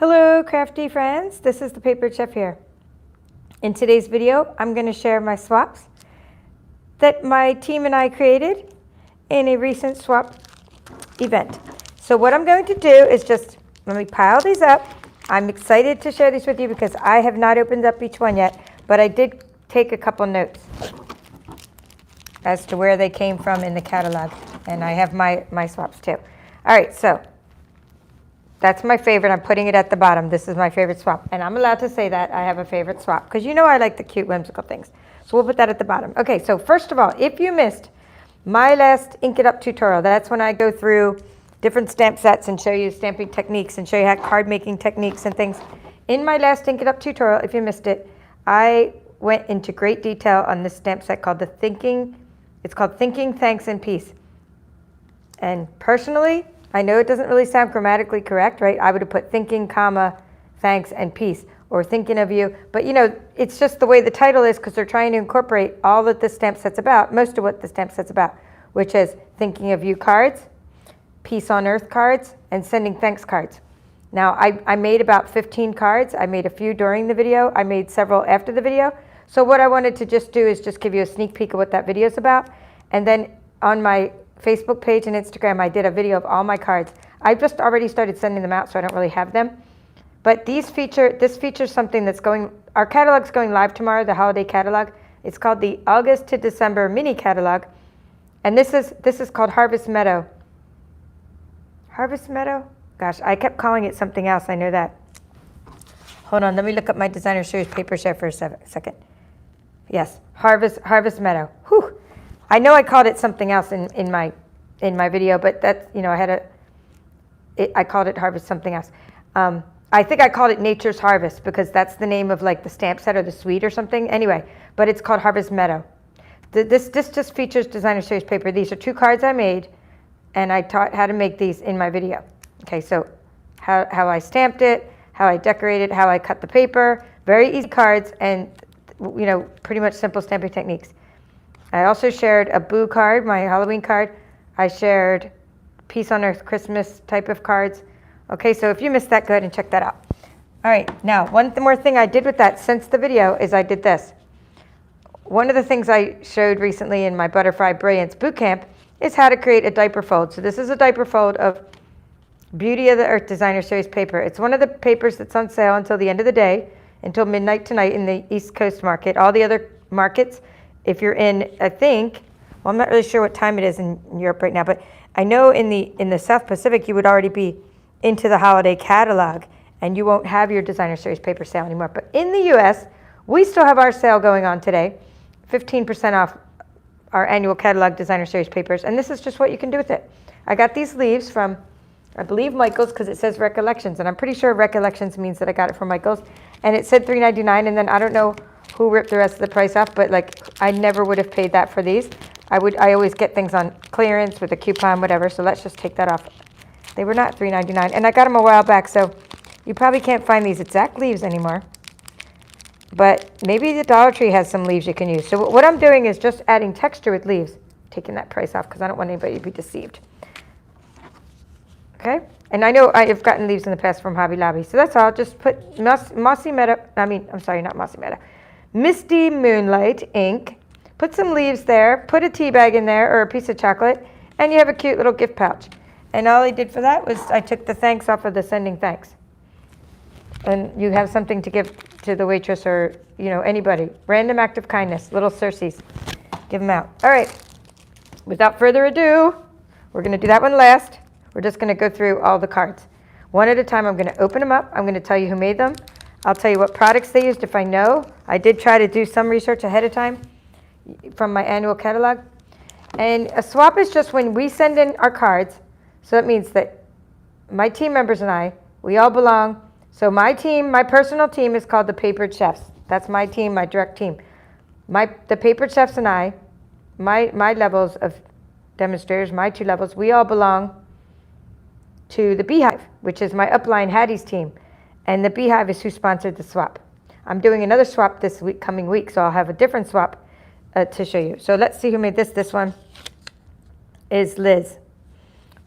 Hello crafty friends, this is the Paper Chef here. In today's video, I'm going to share my swaps that my team and I created in a recent swap event. So what I'm going to do is just, let me pile these up. I'm excited to share these with you because I have not opened up each one yet, but I did take a couple notes as to where they came from in the catalog, and I have my swaps too. All right, so that's my favorite. I'm putting it at the bottom. This is my favorite swap. And I'm allowed to say that I have a favorite swap because you know I like the cute whimsical things. So we'll put that at the bottom. Okay, so first of all, if you missed my last Ink It Up tutorial, that's when I go through different stamp sets and show you stamping techniques and show you how card making techniques and things. In my last Ink It Up tutorial, if you missed it, I went into great detail on this stamp set called it's called Thinking, Thanks, and Peace. And personally, I know it doesn't really sound grammatically correct, right? I would have put thinking, comma, thanks, and peace, or thinking of you. But you know, it's just the way the title is because they're trying to incorporate all that the stamp set's about, most of what the stamp set's about, which is thinking of you cards, peace on earth cards, and sending thanks cards. Now, I made about 15 cards. I made a few during the video. I made several after the video. So what I wanted to just do is just give you a sneak peek of what that video is about. And then on my Facebook page and Instagram, I did a video of all my cards. I've just already started sending them out, so I don't really have them. But this features something that's our catalog's going live tomorrow, the holiday catalog. It's called the August to December mini catalog. And this is called Harvest Meadow. Harvest Meadow? Gosh, I kept calling it something else, I know that. Hold on, let me look up my designer series paper share for a second. Yes, Harvest Meadow. Whew. I know I called it something else in my video, but that's, you know, I called it Harvest something else. I think I called it Nature's Harvest because that's the name of like the stamp set or the suite or something. Anyway, but it's called Harvest Meadow. This just features designer series paper. These are 2 cards I made, and I taught how to make these in my video. Okay, so how I stamped it, how I decorated, how I cut the paper. Very easy cards, and you know, pretty much simple stamping techniques. I also shared a Boo card, my Halloween card. I shared Peace on Earth Christmas type of cards. Okay, so if you missed that, go ahead and check that out. All right, now one more thing I did with that since the video is I did this. One of the things I showed recently in my Butterfly Brilliance Bootcamp is how to create a diaper fold. So this is a diaper fold of Beauty of the Earth Designer Series paper. It's one of the papers that's on sale until the end of the day, until midnight tonight in the East Coast market. All the other markets, if you're in, I think, well, I'm not really sure what time it is in Europe right now, but I know in the South Pacific you would already be into the holiday catalog and you won't have your designer series paper sale anymore. But in the US, we still have our sale going on today, 15% off our annual catalog designer series papers, and this is just what you can do with it. I got these leaves from, I believe, Michael's because it says Recollections, and I'm pretty sure Recollections means that I got it from Michael's, and it said $3.99, and then I don't know who ripped the rest of the price off, but like I never would have paid that for these. I always get things on clearance with a coupon, whatever, so let's just take that off. They were not $3.99, and I got them a while back, so you probably can't find these exact leaves anymore, but maybe the Dollar Tree has some leaves you can use. So what I'm doing is just adding texture with leaves, taking that price off because I don't want anybody to be deceived. Okay, and I know I've gotten leaves in the past from Hobby Lobby, so that's all. Just put Mossy Meadow, I'm sorry, not Mossy Meadow, Misty Moonlight ink, put some leaves there, put a tea bag in there or a piece of chocolate, and you have a cute little gift pouch. And all I did for that was I took the thanks off of the sending thanks. And you have something to give to the waitress or, you know, anybody. Random act of kindness, little Circes. Give them out. All right, without further ado, we're going to do that one last. We're just going to go through all the cards. One at a time, I'm going to open them up. I'm going to tell you who made them. I'll tell you what products they used if I know. I did try to do some research ahead of time from my annual catalog. And a swap is just when we send in our cards. So that means that my team members and I, we all belong. So my team, my personal team is called the Paper Chefs. That's my team, my direct team. The Paper Chefs and I, my levels of demonstrators, my 2 levels, we all belong to the Beehive, which is my upline Hattie's team. And the Beehive is who sponsored the swap. I'm doing another swap this week, coming week, so I'll have a different swap to show you. So let's see who made this. This one is Liz.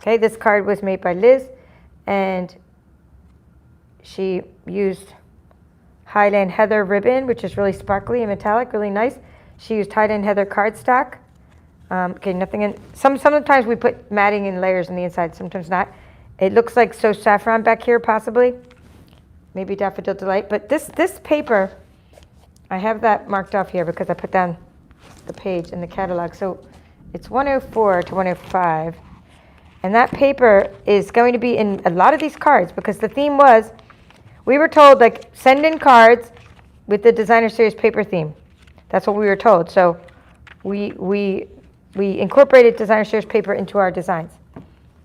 Okay, this card was made by Liz, and she used Highland Heather ribbon, which is really sparkly and metallic, really nice. She used Highland Heather cardstock. Okay, nothing in. Sometimes we put matting in layers on the inside, sometimes not. It looks like So Saffron back here, possibly. Maybe Daffodil Delight. But this paper, I have that marked off here because I put down the page in the catalog. So it's 104 to 105. And that paper is going to be in a lot of these cards because the theme was, we were told, like, send in cards with the Designer Series paper theme. That's what we were told. So we incorporated Designer Series paper into our designs.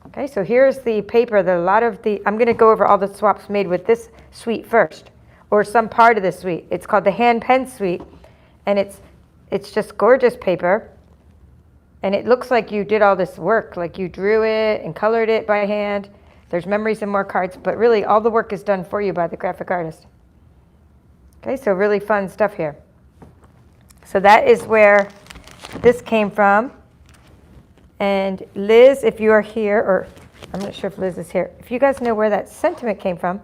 Okay, so here's the paper that a lot of the, I'm going to go over all the swaps made with this suite first, or some part of this suite. It's called the Hand Pen Suite, and it's just gorgeous paper. And it looks like you did all this work, like you drew it and colored it by hand. There's memories and more cards, but really all the work is done for you by the graphic artist. Okay, so really fun stuff here. So that is where this came from. And Liz, if you are here, or I'm not sure if Liz is here, if you guys know where that sentiment came from,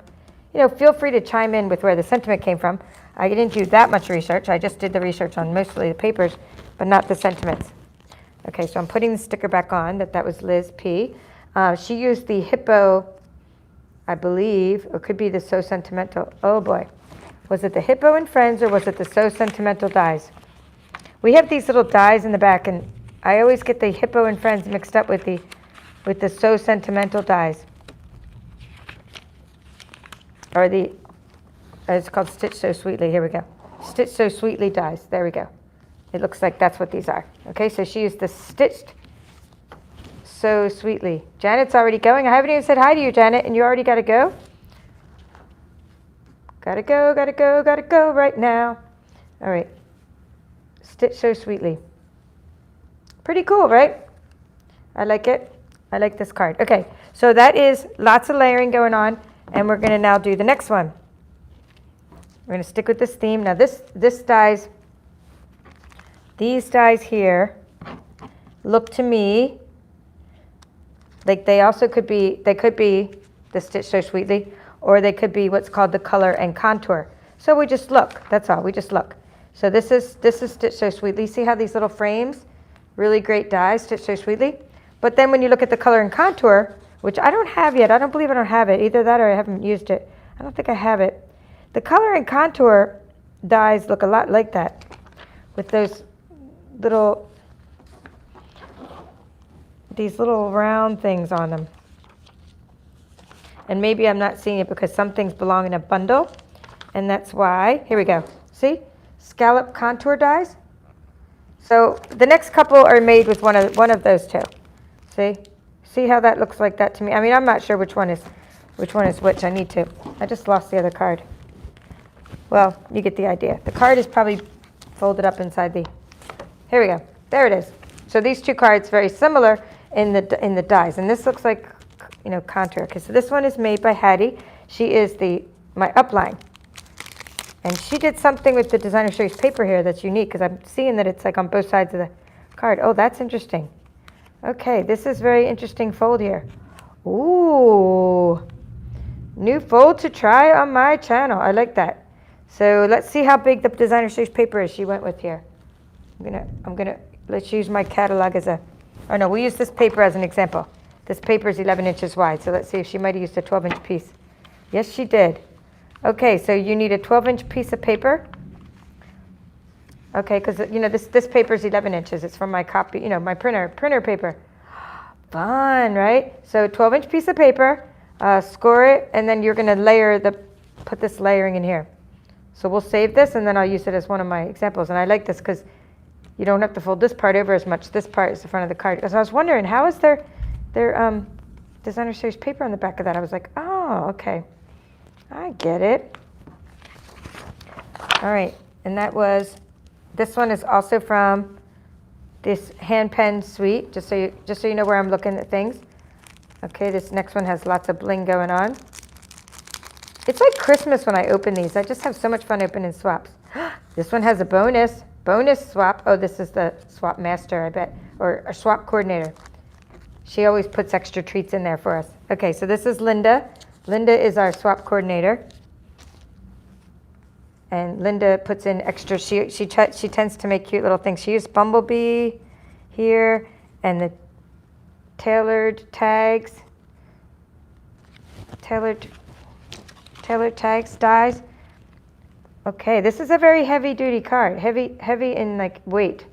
feel free to chime in with where the sentiment came from. I didn't do that much research. I just did the research on mostly the papers, but not the sentiments. Okay, so I'm putting the sticker back on. That was Liz P. She used the Hippo, I believe, or could be the So Sentimental. Oh boy. Was it the Hippo and Friends, or was it the So Sentimental dies? We have these little dies in the back, and I always get the Hippo and Friends mixed up with the So Sentimental dies. Or it's called Stitch So Sweetly. Here we go. Stitch So Sweetly dies. There we go. It looks like that's what these are. Okay, so she used the Stitched So Sweetly. Janet's already going. I haven't even said hi to you, Janet, and you already got to go? Gotta go right now. All right. Stitch So Sweetly. Pretty cool, right? I like it. I like this card. Okay, so that is lots of layering going on, and we're going to now do the next one. We're going to stick with this theme. Now this dies, these dies here look to me like they could be the Stitch So Sweetly, or they could be what's called the color and contour. So we just look. That's all. We just look. So this is Stitch So Sweetly. See how these little frames, really great dies, Stitch So Sweetly. But then when you look at the color and contour, which I don't have yet, I don't believe I don't have it. Either that or I haven't used it. I don't think I have it. The color and contour dies look a lot like that, with these little round things on them. And maybe I'm not seeing it because some things belong in a bundle, and that's why. Here we go. See? Scallop contour dies. So the next couple are made with one of those two. See how that looks like that to me? I mean, I'm not sure which one is which. I need to. I just lost the other card. Well, you get the idea. The card is probably folded up inside the. Here we go. There it is. So these two cards very similar in the dies, and this looks like contour. Okay, so this one is made by Hattie. She is my upline. And she did something with the Designer Series paper here that's unique, because I'm seeing that it's like on both sides of the card. Oh, that's interesting. Okay, this is very interesting fold here. Ooh, new fold to try on my channel. I like that. So let's see how big the Designer Series paper is she went with here. Let's use my catalog we'll use this paper as an example. This paper is 11 inches wide, so let's see if she might have used a 12-inch piece. Yes, she did. Okay, so you need a 12-inch piece of paper. Okay, because this paper is 11 inches. It's from my copy, my printer paper. Fun, right? So 12-inch piece of paper, score it, and then you're going to put this layering in here. So we'll save this, and then I'll use it as one of my examples. And I like this because you don't have to fold this part over as much. This part is the front of the card. Because I was wondering, how is their Designer Series paper on the back of that? I was like, oh, okay. I get it. All right, and this one is also from this Hand Pen Suite, just so you know where I'm looking at things. Okay, this next one has lots of bling going on. It's like Christmas when I open these. I just have so much fun opening swaps. This one has a bonus swap. Oh, this is the swap master, I bet, or a swap coordinator. She always puts extra treats in there for us. Okay, so this is Linda. Linda is our swap coordinator. And Linda puts in extra. She tends to make cute little things. She used Bumblebee here and the tailored tags. Tailored tags, dies. Okay, this is a very heavy duty card. Heavy in like weight.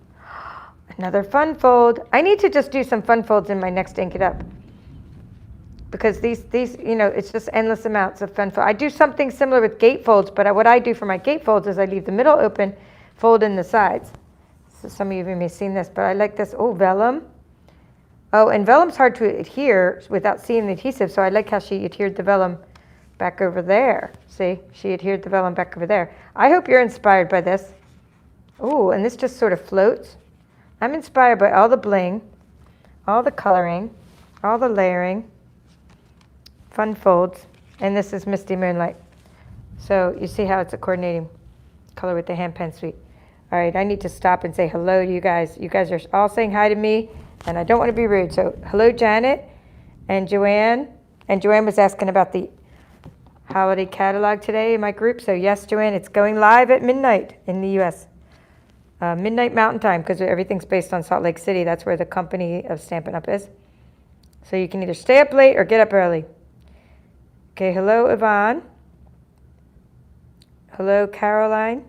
Another fun fold. I need to just do some fun folds in my next Ink It Up. Because these, it's just endless amounts of fun fold. I do something similar with gate folds, but what I do for my gate folds is I leave the middle open, fold in the sides. So some of you may have seen this, but I like this. Oh, vellum. Oh, and vellum's hard to adhere without seeing the adhesive, so I like how she adhered the vellum back over there. See, she adhered the vellum back over there. I hope you're inspired by this. Oh, and this just sort of floats. I'm inspired by all the bling, all the coloring, all the layering. Fun folds, and this is Misty Moonlight. So you see how it's a coordinating color with the hand pen suite. All right, I need to stop and say hello to you guys. You guys are all saying hi to me, and I don't want to be rude. So hello, Janet and Joanne. And Joanne was asking about the holiday catalog today in my group. So yes, Joanne, it's going live at midnight in the U.S. Midnight Mountain Time, because everything's based on Salt Lake City. That's where the company of Stampin' Up! Is. So you can either stay up late or get up early. Okay, hello, Yvonne. Hello, Caroline.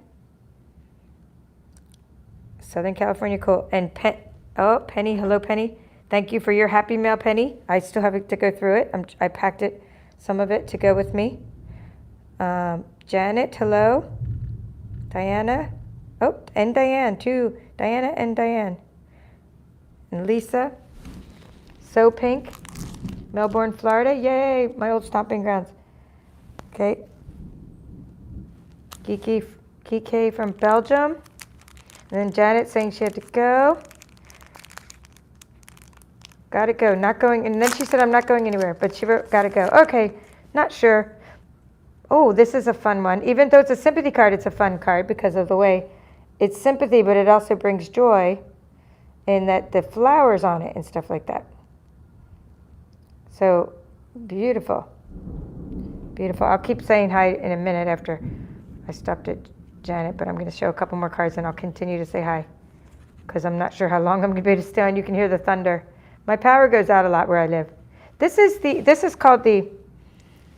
Southern California, cool. And Penny, hello, Penny. Thank you for your happy mail, Penny. I still have to go through it. I packed it, some of it, to go with me. Janet, hello. Diana. Oh, and Diane, too. Diana and Diane. And Lisa. So Pink. Melbourne, Florida. Yay, my old stomping grounds. Okay. Kiki from Belgium. And then Janet saying she had to go. Gotta go, not going. And then she said, I'm not going anywhere. But she wrote, gotta go. Okay, not sure. Oh, this is a fun one. Even though it's a sympathy card, it's a fun card because of the way it's sympathy, but it also brings joy in that the flowers on it and stuff like that. So beautiful. Beautiful. I'll keep saying hi in a minute after I stopped at Janet, but I'm going to show a couple more cards and I'll continue to say hi because I'm not sure how long I'm going to be able to stay on. You can hear the thunder. My power goes out a lot where I live. This is called the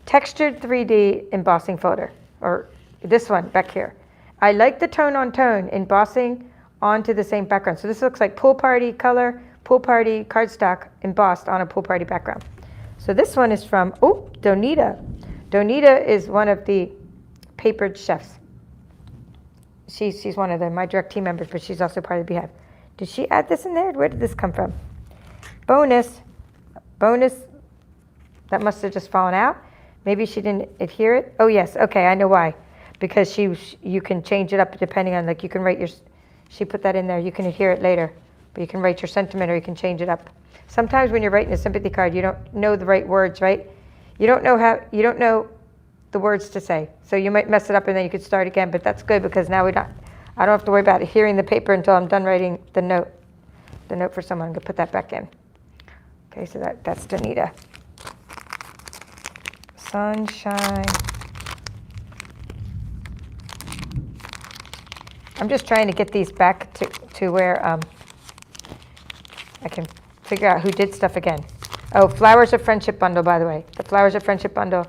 Textured 3D Embossing Folder, or this one back here. I like the tone-on-tone embossing onto the same background. So this looks like pool party color, pool party cardstock embossed on a pool party background. So this one is from, Donita. Donita is one of the papered chefs. She's one of my direct team members, but she's also part of the Beehive. Did she add this in there? Where did this come from? Bonus, that must have just fallen out. Maybe she didn't adhere it. Oh yes, okay, I know why. Because you can change it up depending on, like you can write she put that in there, you can adhere it later. But you can write your sentiment or you can change it up. Sometimes when you're writing a sympathy card, you don't know the right words, right? You don't know the words to say. So you might mess it up and then you could start again, but that's good because now I don't have to worry about adhering the paper until I'm done writing the note for someone. I'm gonna put that back in. Okay, so that's Donita. Sunshine. I'm just trying to get these back to where I can figure out who did stuff again. Oh, Flowers of Friendship bundle, by the way. The Flowers of Friendship bundle.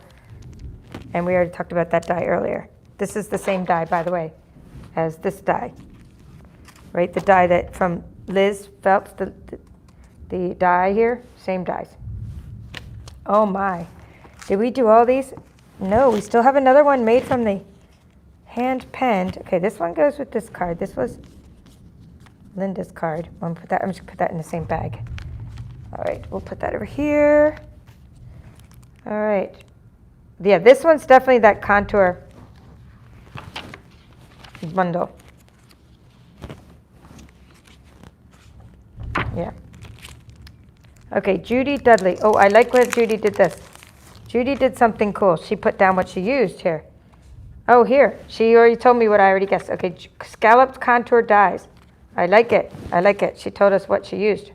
And we already talked about that die earlier. This is the same die, by the way, as this die. Right, the die that from Liz Phelps, the die here, same dies. Oh my. Did we do all these? No, we still have another one made from the hand penned. Okay, this one goes with this card. This was Linda's card. I'm just gonna put that in the same bag. All right, we'll put that over here. All right. Yeah, this one's definitely that contour bundle. Yeah. Okay, Judy Dudley. Oh, I like where Judy did this. Judy did something cool. She put down what she used here. Oh, here. She already told me what I already guessed. Okay, scalloped contour dies. I like it. I like it. She told us what she used.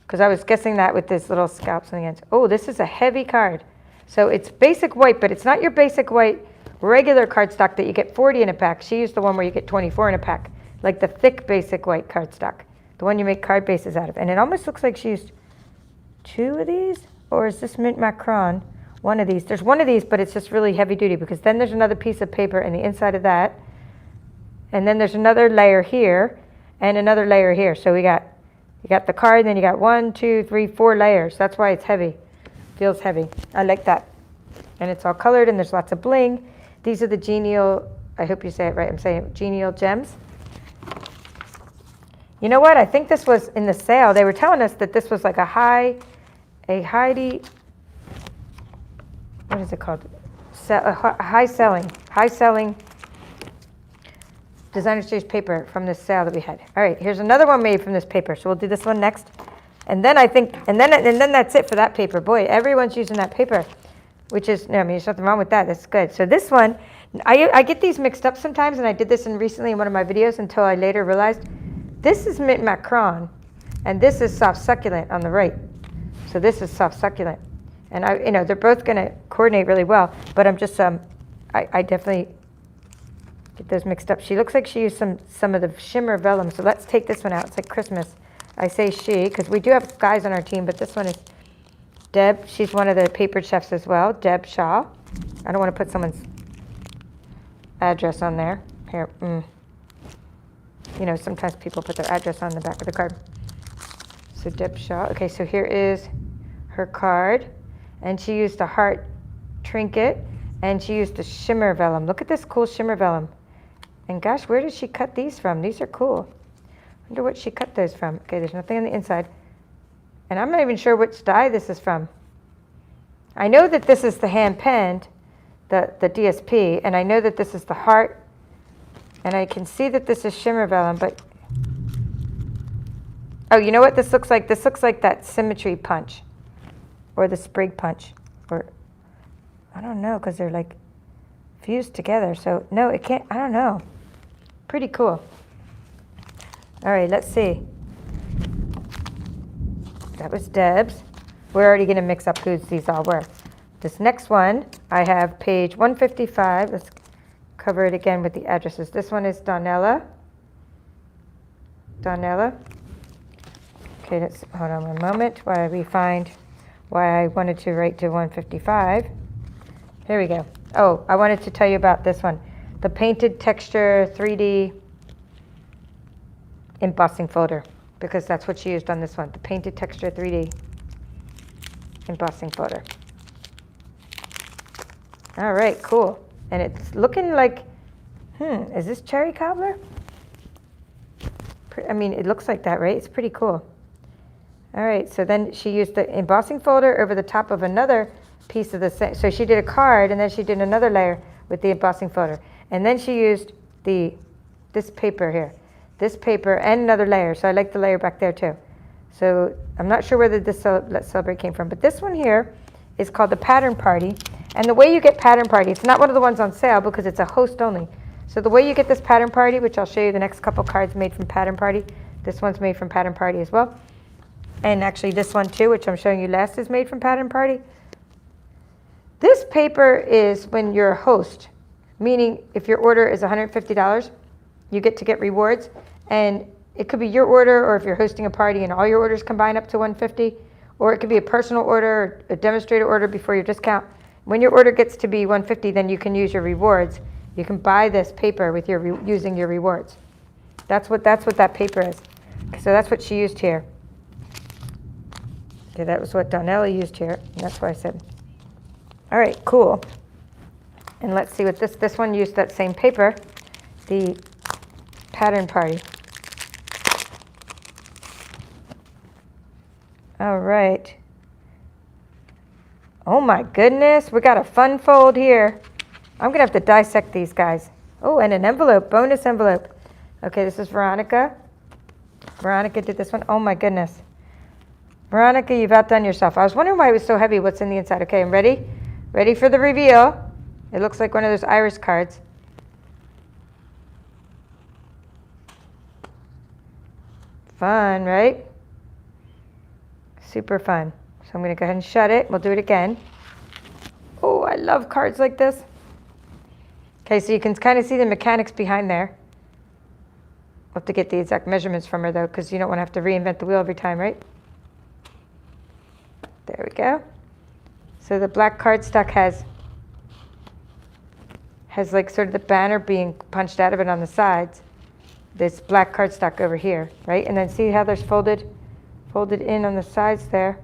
Because I was guessing that with this little scallops on the ends. Oh, this is a heavy card. So it's basic white, but it's not your basic white regular cardstock that you get 40 in a pack. She used the one where you get 24 in a pack, like the thick basic white cardstock, the one you make card bases out of. And it almost looks like she used 2 of these, or is this mint macron? One of these. There's one of these, but it's just really heavy duty, because then there's another piece of paper in the inside of that, and then there's another layer here and another layer here. So you got the card, and then you got 1, 2, 3, 4 layers. That's why it's heavy. Feels heavy. I like that. And it's all colored, and there's lots of bling. These are the genial, I hope you say it right, I'm saying it, genial gems. You know what? I think this was in the sale. They were telling us that this was like a Heidi, what is it called? High selling designer stage paper from this sale that we had. All right, here's another one made from this paper. So we'll do this one next. And then I think, and then that's it for that paper. Boy, everyone's using that paper, which is, no, I mean, there's nothing wrong with that. That's good. So this one, I get these mixed up sometimes, and I did this recently in one of my videos until I later realized this is mint macron, and this is soft succulent on the right. So this is soft succulent. And they're both going to coordinate really well, but I'm just, I definitely get those mixed up. She looks like she used some of the shimmer vellum. So let's take this one out. It's like Christmas. I say she, because we do have guys on our team, but this one is Deb. She's one of the paper chefs as well, Deb Shaw. I don't want to put someone's address on there. Here, sometimes people put their address on the back of the card. So Deb Shaw. Okay, so here is her card. And she used a heart trinket, and she used a shimmer vellum. Look at this cool shimmer vellum. And gosh, where did she cut these from? These are cool. I wonder what she cut those from. Okay, there's nothing on the inside. And I'm not even sure which die this is from. I know that this is the hand penned, the DSP, and I know that this is the heart, and I can see that this is shimmer vellum, but oh, you know what this looks like? This looks like that symmetry punch, or the sprig punch, or I don't know, because they're like fused together. So no, it can't. I don't know. Pretty cool. All right, let's see. That was Deb's. We're already going to mix up whose these all were. This next one, I have page 155. Let's cover it again with the addresses. This one is Donella. Okay, let's hold on one moment while we find why I wanted to write to 155. Here we go. Oh, I wanted to tell you about this one. The Painted Texture 3D embossing folder, because that's what she used on this one. The Painted Texture 3D embossing folder. All right, cool. And it's looking like, is this cherry cobbler? I mean, it looks like that, right? It's pretty cool. All right, so then she used the embossing folder over the top of another piece of the same. So she did a card, and then she did another layer with the embossing folder. And then she used this paper here. This paper and another layer. So I like the layer back there too. So I'm not sure whether this Let's Celebrate came from, but this one here is called the Pattern Party. And the way you get Pattern Party, it's not one of the ones on sale because it's a host only. So the way you get this Pattern Party, which I'll show you the next couple cards made from Pattern Party. This one's made from Pattern Party as well. And actually this one too, which I'm showing you last, is made from Pattern Party. This paper is when you're a host, meaning if your order is $150, you get to get rewards. And it could be your order, or if you're hosting a party and all your orders combine up to $150, or it could be a personal order, or a demonstrator order before your discount. When your order gets to be $150, then you can use your rewards. You can buy this paper with using your rewards. That's what that paper is. So that's what she used here. Okay, that was what Donnella used here, and that's why I said. All right, cool. And let's see what this one used that same paper, the Pattern Party. All right. Oh my goodness, we got a fun fold here. I'm gonna have to dissect these guys. Oh, and an envelope, bonus envelope. Okay, this is Veronica. Veronica did this one. Oh my goodness. Veronica, you've outdone yourself. I was wondering why it was so heavy. What's in the inside? Okay, I'm ready. Ready for the reveal. It looks like one of those iris cards. Fun, right? Super fun. So I'm going to go ahead and shut it. We'll do it again. Oh, I love cards like this. Okay, so you can kind of see the mechanics behind there. We'll have to get the exact measurements from her though, because you don't want to have to reinvent the wheel every time, right? There we go. So the black cardstock has like sort of the banner being punched out of it on the sides. This black cardstock over here, right? And then see how there's folded in on the sides there.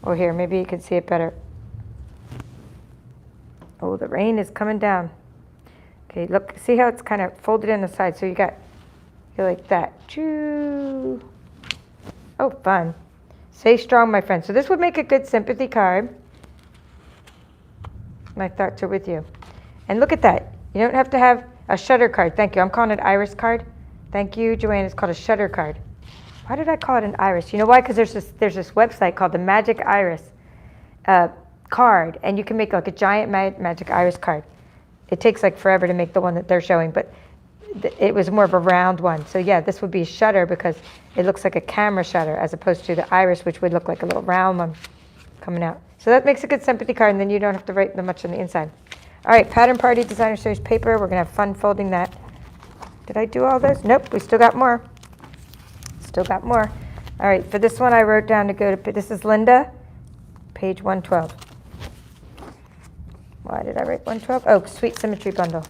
Oh, here, maybe you can see it better. Oh, the rain is coming down. Okay, look, see how it's kind of folded in the side. So you're like that. Choo. Oh, fun. Stay strong, my friend. So this would make a good sympathy card. My thoughts are with you. And look at that. You don't have to have a shutter card. Thank you. I'm calling it iris card. Thank you, Joanne. It's called a shutter card. Why did I call it an iris? You know why? Because there's this website called the Magic Iris card, and you can make like a giant magic iris card. It takes like forever to make the one that they're showing, but it was more of a round one. So yeah, this would be a shutter because it looks like a camera shutter as opposed to the iris, which would look like a little round one coming out. So that makes a good sympathy card, and then you don't have to write much on the inside. All right, Pattern Party Designer Series paper. We're going to have fun folding that. Did I do all those? Nope, we still got more. Still got more. All right, for this one I wrote down to go to, this is Linda, page 112. Why did I write 112? Oh, Sweet Symmetry Bundle.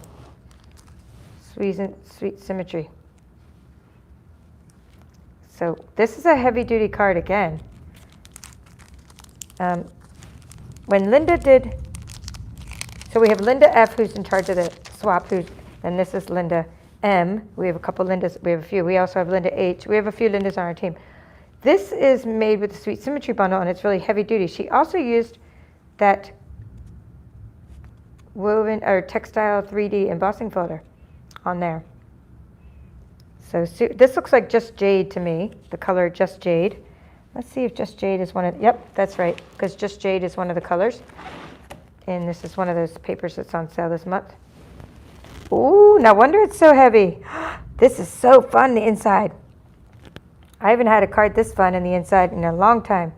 Sweet Symmetry. So this is a heavy duty card again. When Linda did, so we have Linda F, who's in charge of the swap, and this is Linda M. We have a couple Lindas, we have a few. We also have Linda H. We have a few Lindas on our team. This is made with the Sweet Symmetry Bundle, and it's really heavy duty. She also used that woven or textile 3D embossing folder on there. So this looks like Just Jade to me, the color Just Jade. Let's see if Just Jade is one of, yep, that's right, because Just Jade is one of the colors. And this is one of those papers that's on sale this month. Ooh, no wonder it's so heavy. This is so fun, the inside. I haven't had a card this fun in the inside in a long time.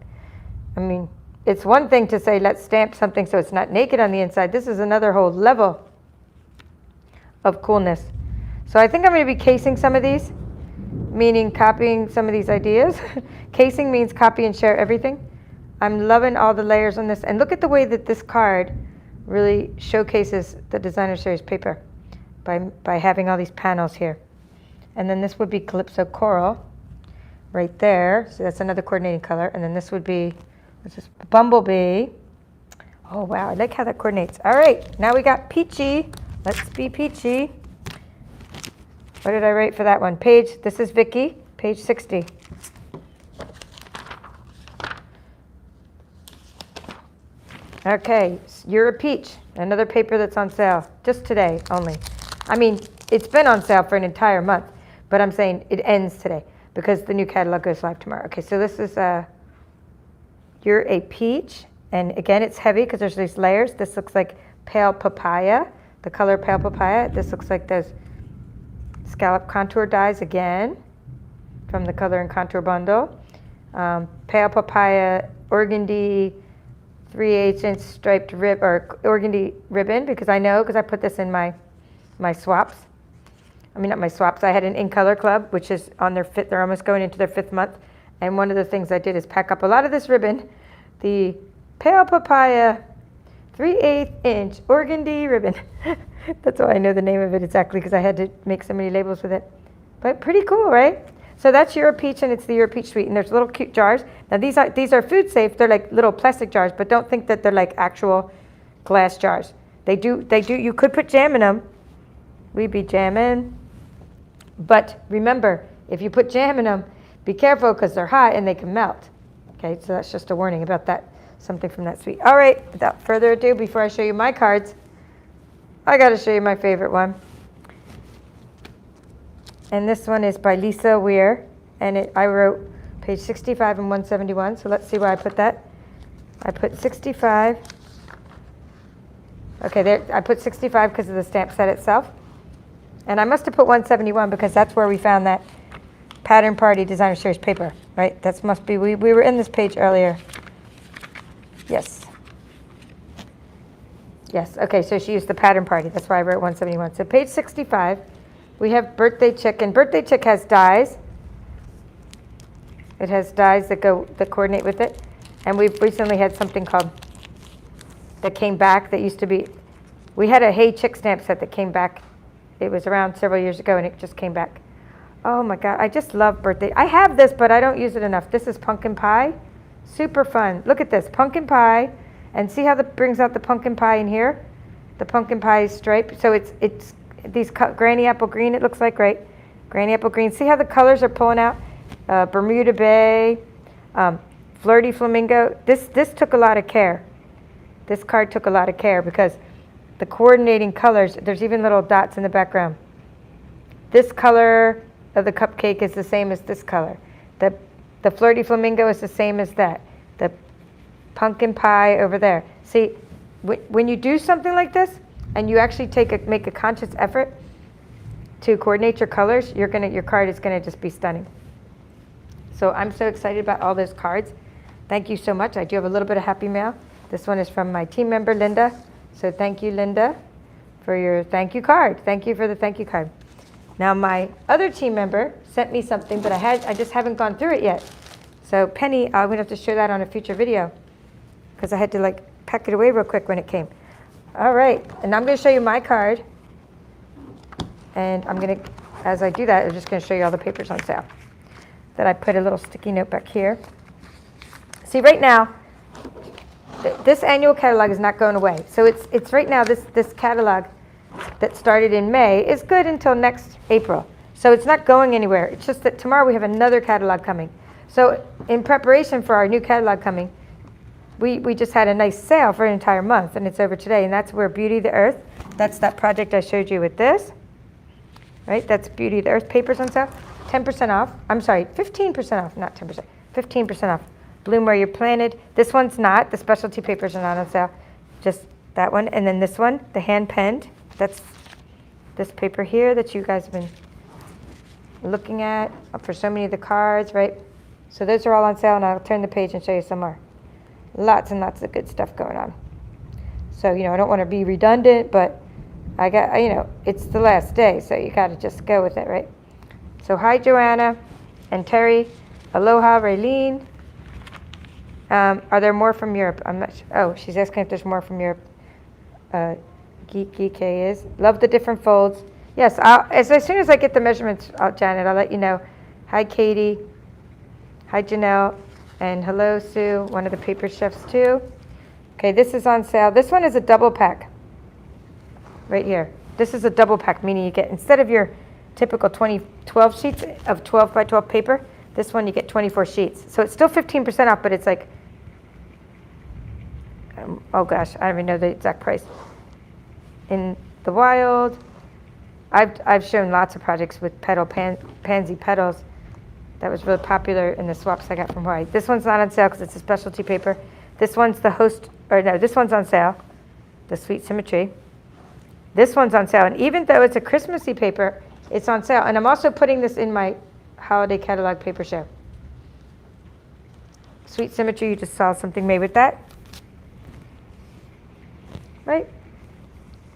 I mean, it's one thing to say, let's stamp something so it's not naked on the inside. This is another whole level of coolness. So I think I'm going to be casing some of these, meaning copying some of these ideas. Casing means copy and share everything. I'm loving all the layers on this. And look at the way that this card really showcases the Designer Series paper by having all these panels here. And then this would be Calypso Coral right there. So that's another coordinating color. And then this would be, what's this, Bumblebee. Oh, wow, I like how that coordinates. All right, now we got Peachy. Let's be peachy. What did I write for that one? This is Vicky, page 60. Okay, You're a Peach, another paper that's on sale, just today only. I mean, it's been on sale for an entire month, but I'm saying it ends today because the new catalog goes live tomorrow. Okay, so this is You're a Peach, and again, it's heavy because there's these layers. This looks like Pale Papaya, the color Pale Papaya. This looks like those scallop contour dies again from the Color and Contour Bundle. Pale Papaya, Organdy, 3/8 inch striped rib or organdy ribbon, because I put this in my swaps. I mean, not my swaps. I had an In Color Club, which is on their fifth. They're almost going into their 5th month, and one of the things I did is pack up a lot of this ribbon, the Pale Papaya 3/8 inch organdy ribbon. That's why I know the name of it exactly, because I had to make so many labels with it. But pretty cool, right? So that's You're a Peach, and it's the You're a Peach Suite, and there's little cute jars. Now these are food safe. They're like little plastic jars, but don't think that they're like actual glass jars. They do. You could put jam in them. We be jamming. But remember, if you put jam in them, be careful because they're hot and they can melt. Okay, so that's just a warning about that. Something from that suite. All right, without further ado, before I show you my cards, I got to show you my favorite one. And this one is by Lisa Weir, and I wrote page 65 and 171. So let's see where I put that. I put 65. Okay, there I put 65 because of the stamp set itself. And I must have put 171 because that's where we found that Pattern Party Designer Series paper, right? That must be, we were in this page earlier. Yes. Yes, okay, so she used the pattern party. That's why I wrote 171. So page 65, we have Birthday Chick, and Birthday Chick has dies. It has dies that coordinate with it. And we've recently had something called, that came back, that used to be, we had a Hey Chick stamp set that came back. It was around several years ago, and it just came back. Oh my God, I just love birthday. I have this, but I don't use it enough. This is pumpkin pie. Super fun. Look at this, pumpkin pie. And see how that brings out the pumpkin pie in here? The pumpkin pie stripe. So it's these granny apple green, it looks like, right? Granny apple green. See how the colors are pulling out? Bermuda Bay, Flirty Flamingo. This took a lot of care. This card took a lot of care because the coordinating colors, there's even little dots in the background. This color of the cupcake is the same as this color. The Flirty Flamingo is the same as that. The pumpkin pie over there. See, when you do something like this and you actually make a conscious effort to coordinate your colors, your card is gonna just be stunning. So I'm so excited about all those cards. Thank you so much. I do have a little bit of happy mail. This one is from my team member, Linda. So thank you, Linda, for your thank you card. Thank you for the thank you card. Now my other team member sent me something, but I just haven't gone through it yet. So Penny, I'm gonna have to show that on a future video because I had to like pack it away real quick when it came. All right, and I'm gonna show you my card. And as I do that, I'm just gonna show you all the papers on sale. That I put a little sticky note back here. See, right now, this annual catalog is not going away. So it's right now, this catalog that started in May is good until next April. So it's not going anywhere. It's just that tomorrow we have another catalog coming. So in preparation for our new catalog coming, we just had a nice sale for an entire month, and it's over today. And that's where Beauty of the Earth, that's that project I showed you with this. Right, that's Beauty of the Earth papers on sale. 10% off. I'm sorry, 15% off, not 10%. 15% off. Bloom Where You're Planted. This one's not. The specialty papers are not on sale. Just that one. And then this one, the hand penned. That's this paper here that you guys have been looking at for so many of the cards, right? So those are all on sale, and I'll turn the page and show you some more. Lots and lots of good stuff going on. So, I don't want to be redundant, but I got, it's the last day, so you got to just go with it, right? So hi, Joanna and Terry. Aloha, Raylene. Are there more from Europe? I'm not sure. Oh, she's asking if there's more from Europe. Geek is. Love the different folds. Yes, as soon as I get the measurements, Janet, I'll let you know. Hi, Katie. Hi, Janelle. And hello, Sue, one of the paper chefs, too. Okay, this is on sale. This one is a double pack. Right here. This is a double pack, meaning you get, instead of your typical 12 sheets of 12 by 12 paper, this one you get 24 sheets. So it's still 15% off, but it's like, oh gosh, I don't even know the exact price. In the wild, I've shown lots of projects with pansy petals. That was really popular in the swaps I got from Hawaii. This one's not on sale because it's a specialty paper. This one's this one's on sale, the Sweet Symmetry. This one's on sale, and even though it's a Christmassy paper, it's on sale. And I'm also putting this in my holiday catalog paper show. Sweet Symmetry, you just saw something made with that. Right?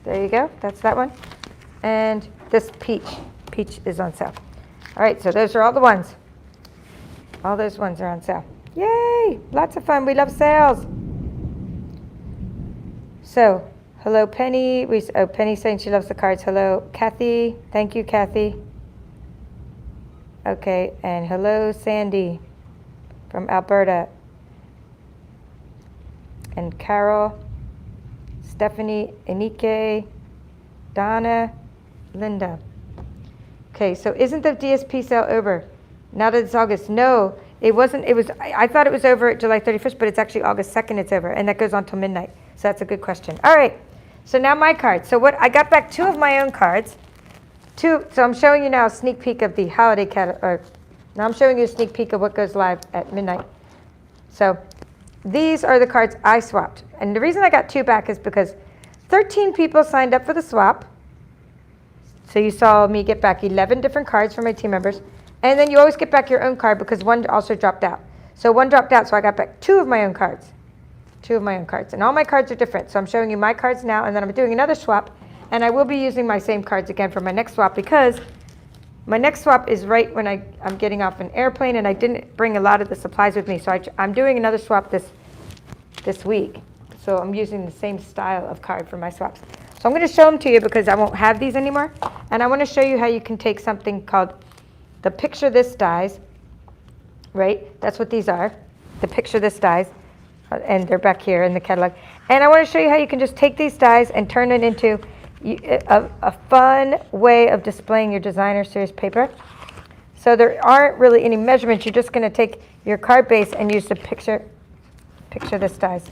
There you go. That's that one. And this peach is on sale. All right, so those are all the ones. All those ones are on sale. Yay! Lots of fun. We love sales. So, hello, Penny. Penny's saying she loves the cards. Hello, Kathy. Thank you, Kathy. Okay, and hello, Sandy from Alberta. And Carol, Stephanie, Enike, Donna, Linda. Okay, so isn't the DSP sale over? Now that it's August? No, it wasn't. I thought it was over at July 31st, but it's actually August 2nd it's over, and that goes on till midnight. So that's a good question. All right, so now my cards. So I got back 2 of my own cards. 2, so I'm showing you now a sneak peek of the holiday catalog. Now I'm showing you a sneak peek of what goes live at midnight. So these are the cards I swapped. And the reason I got 2 back is because 13 people signed up for the swap. So you saw me get back 11 different cards from my team members. And then you always get back your own card because one also dropped out. So one dropped out, so I got back 2 of my own cards. 2 of my own cards. And all my cards are different. So I'm showing you my cards now, and then I'm doing another swap. And I will be using my same cards again for my next swap, because my next swap is right when I'm getting off an airplane, and I didn't bring a lot of the supplies with me. So I'm doing another swap this week. So I'm using the same style of card for my swaps. So I'm going to show them to you because I won't have these anymore. And I want to show you how you can take something called the Picture This dies, right? That's what these are, the Picture This dies. And they're back here in the catalog. And I want to show you how you can just take these dies and turn it into a fun way of displaying your designer series paper. So there aren't really any measurements. You're just going to take your card base and use the Picture This dies.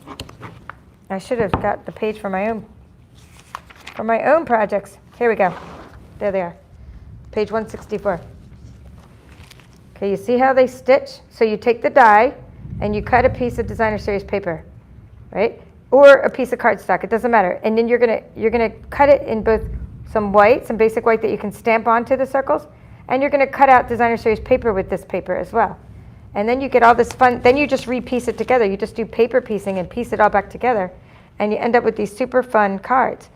I should have got the page for my own projects. Here we go. There they are. Page 164. Okay, you see how they stitch? So you take the die and you cut a piece of designer series paper, right? Or a piece of cardstock, it doesn't matter. And then you're gonna cut it in both some basic white that you can stamp onto the circles, and you're gonna cut out designer series paper with this paper as well. And then you get all this fun, then you just re-piece it together. You just do paper piecing and piece it all back together, and you end up with these super fun cards.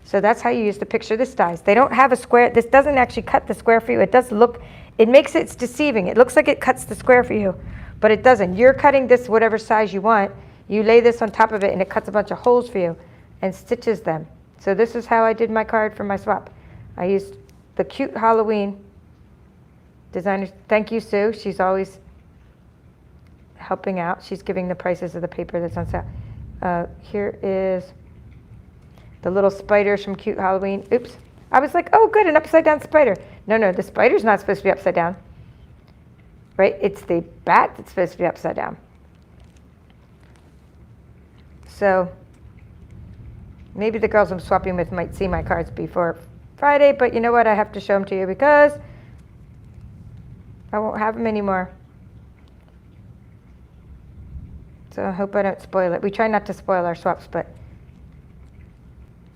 So that's how you use the Picture This dies. They don't have a square. This doesn't actually cut the square for you. It does look, it's deceiving. It looks like it cuts the square for you, but it doesn't. You're cutting this whatever size you want. You lay this on top of it, and it cuts a bunch of holes for you and stitches them. So this is how I did my card for my swap. I used the cute Halloween designer. Thank you, Sue. She's always helping out. She's giving the prices of the paper that's on sale. Here is the little spiders from Cute Halloween. Oops. I was like, oh, good, an upside down spider. No, the spider's not supposed to be upside down. Right? It's the bat that's supposed to be upside down. So maybe the girls I'm swapping with might see my cards before Friday, but you know what? I have to show them to you because I won't have them anymore. So I hope I don't spoil it. We try not to spoil our swaps, but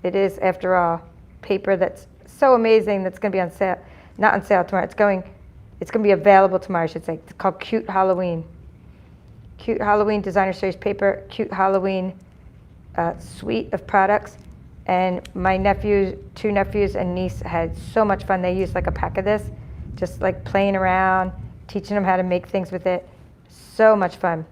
it is, after all, paper that's so amazing that's going to be on sale. Not on sale tomorrow. It's going to be available tomorrow, I should say. It's called Cute Halloween. Cute Halloween designer series paper. Cute Halloween suite of products. And my nephews, 2 nephews and niece had so much fun. They used like a pack of this, just like playing around, teaching them how to make things with it. So much fun.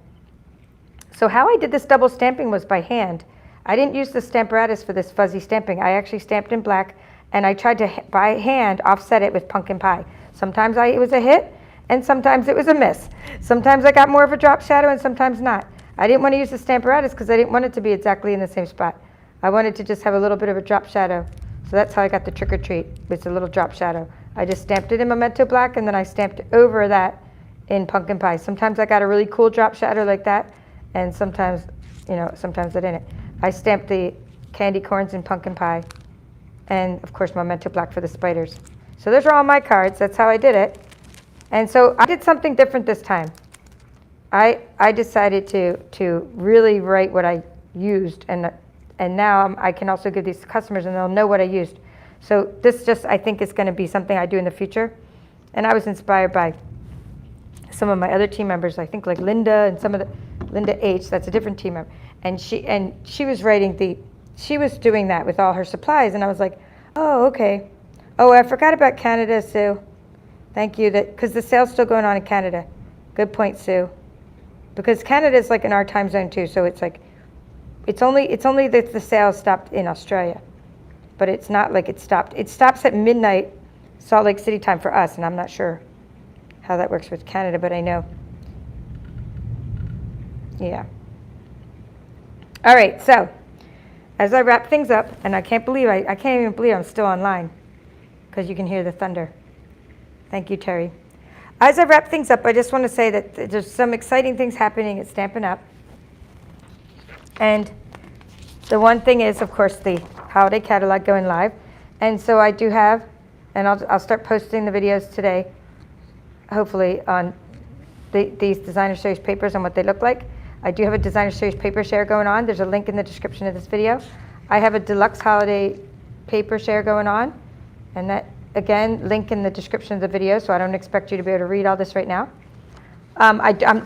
So how I did this double stamping was by hand. I didn't use the Stamparatus for this fuzzy stamping. I actually stamped in black, and I tried to, by hand, offset it with pumpkin pie. Sometimes it was a hit, and sometimes it was a miss. Sometimes I got more of a drop shadow, and sometimes not. I didn't want to use the Stamparatus because I didn't want it to be exactly in the same spot. I wanted to just have a little bit of a drop shadow. So that's how I got the Trick or Treat, with a little drop shadow. I just stamped it in Memento Black, and then I stamped over that in pumpkin pie. Sometimes I got a really cool drop shadow like that, and sometimes, sometimes I didn't. I stamped the candy corns in pumpkin pie, and of course Memento Black for the spiders. So those are all my cards. That's how I did it. And so I did something different this time. I decided to really write what I used, and now I can also give these to customers, and they'll know what I used. So this just, I think, is going to be something I do in the future. And I was inspired by some of my other team members, I think like Linda and Linda H, that's a different team member. And she was she was doing that with all her supplies, and I was like, oh, okay. Oh, I forgot about Canada, Sue. Thank you, because the sale's still going on in Canada. Good point, Sue. Because Canada is like in our time zone too, so it's like, it's only that the sale stopped in Australia, but it's not like it stopped. It stops at midnight Salt Lake City time for us, and I'm not sure how that works with Canada, but I know. Yeah. All right, so as I wrap things up, and I can't even believe I'm still online because you can hear the thunder. Thank you, Terry. As I wrap things up, I just want to say that there's some exciting things happening at Stampin' Up. And the one thing is, of course, the holiday catalog going live. And so I do have, and I'll start posting the videos today, hopefully, on these designer series papers and what they look like. I do have a designer series paper share going on. There's a link in the description of this video. I have a deluxe holiday paper share going on, and that, again, link in the description of the video, so I don't expect you to be able to read all this right now.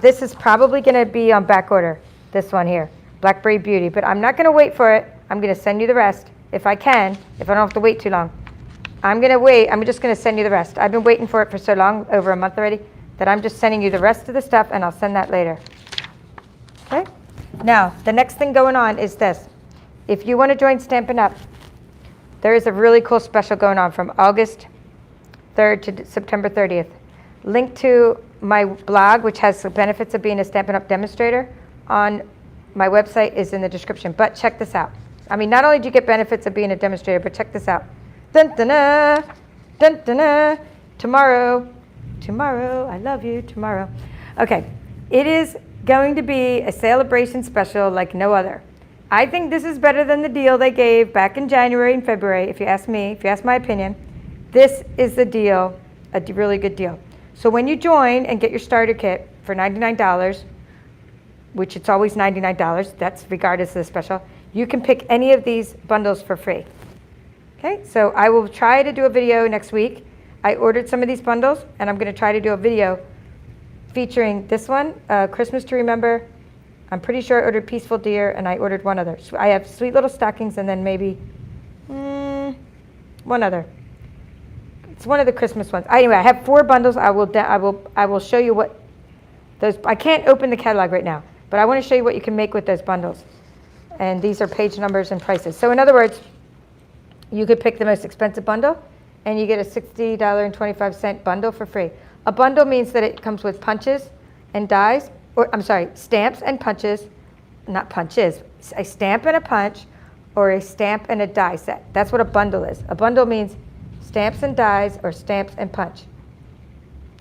This is probably going to be on back order, this one here. Blackberry Beauty. But I'm not going to wait for it. I'm going to send you the rest if I can, if I don't have to wait too long. I'm going to wait. I'm just going to send you the rest. I've been waiting for it for so long, over a month already, that I'm just sending you the rest of the stuff, and I'll send that later. Okay? Now, the next thing going on is this. If you want to join Stampin' Up, there is a really cool special going on from August 3rd to September 30th. Link to my blog, which has the benefits of being a Stampin' Up demonstrator, on my website is in the description. But check this out. I mean, not only do you get benefits of being a demonstrator, but check this out. Dun-dun-na, dun-dun-na, tomorrow, I love you, tomorrow. Okay, it is going to be a celebration special like no other. I think this is better than the deal they gave back in January and February, if you ask me, if you ask my opinion. This is the deal, a really good deal. So when you join and get your starter kit for $99, which it's always $99, that's regardless of the special, you can pick any of these bundles for free. Okay, so I will try to do a video next week. I ordered some of these bundles, and I'm going to try to do a video featuring this one, Christmas to Remember. I'm pretty sure I ordered Peaceful Deer, and I ordered one other. So I have Sweet Little Stockings, and then maybe one other. It's one of the Christmas ones. Anyway, I have 4 bundles. I will show you what those. I can't open the catalog right now, but I want to show you what you can make with those bundles. And these are page numbers and prices. So in other words, you could pick the most expensive bundle, and you get a $60.25 bundle for free. A bundle means that it comes with punches and dies, or I'm sorry, stamps and punches, not punches, a stamp and a punch, or a stamp and a die set. That's what a bundle is. A bundle means stamps and dies, or stamps and punch.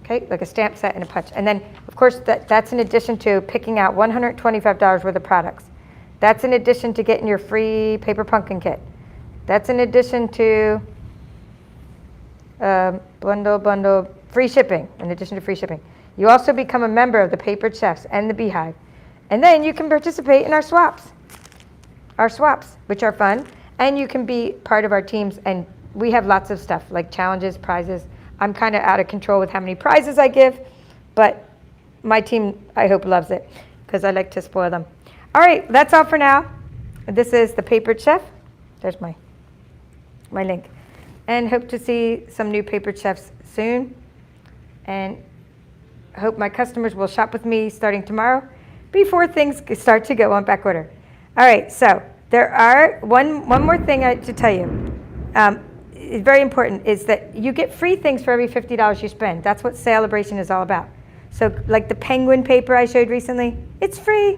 Okay, like a stamp set and a punch. And then, of course, that's in addition to picking out $125 worth of products. That's in addition to getting your free paper pumpkin kit. That's in addition to bundle, free shipping, in addition to free shipping. You also become a member of the Papered Chefs and the Beehive. And then you can participate in our swaps, which are fun. And you can be part of our teams, and we have lots of stuff, like challenges, prizes. I'm kind of out of control with how many prizes I give, but my team, I hope, loves it, because I like to spoil them. All right, that's all for now. This is the Papered Chef. There's my link. And hope to see some new Papered Chefs soon. And hope my customers will shop with me starting tomorrow before things start to go on back order. All right, so there are one more thing I should tell you. It's very important, is that you get free things for every $50 you spend. That's what Celebration is all about. So like the penguin paper I showed recently, it's free.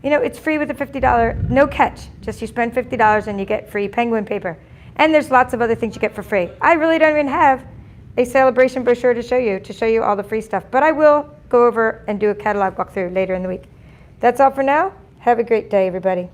You know, it's free with a $50, no catch. Just you spend $50 and you get free penguin paper. And there's lots of other things you get for free. I really don't even have a Celebration brochure to show you all the free stuff. But I will go over and do a catalog walkthrough later in the week. That's all for now. Have a great day, everybody.